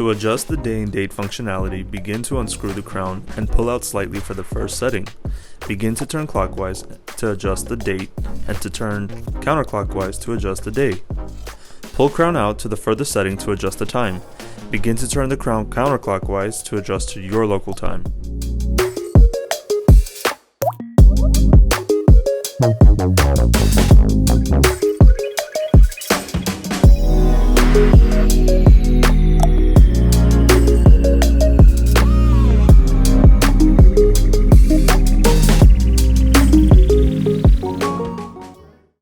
To adjust the day and date functionality, begin to unscrew the crown and pull out slightly for the first setting. Begin to turn clockwise to adjust the date and to turn counterclockwise to adjust the day. Pull crown out to the furthest setting to adjust the time. Begin to turn the crown counterclockwise to adjust to your local time.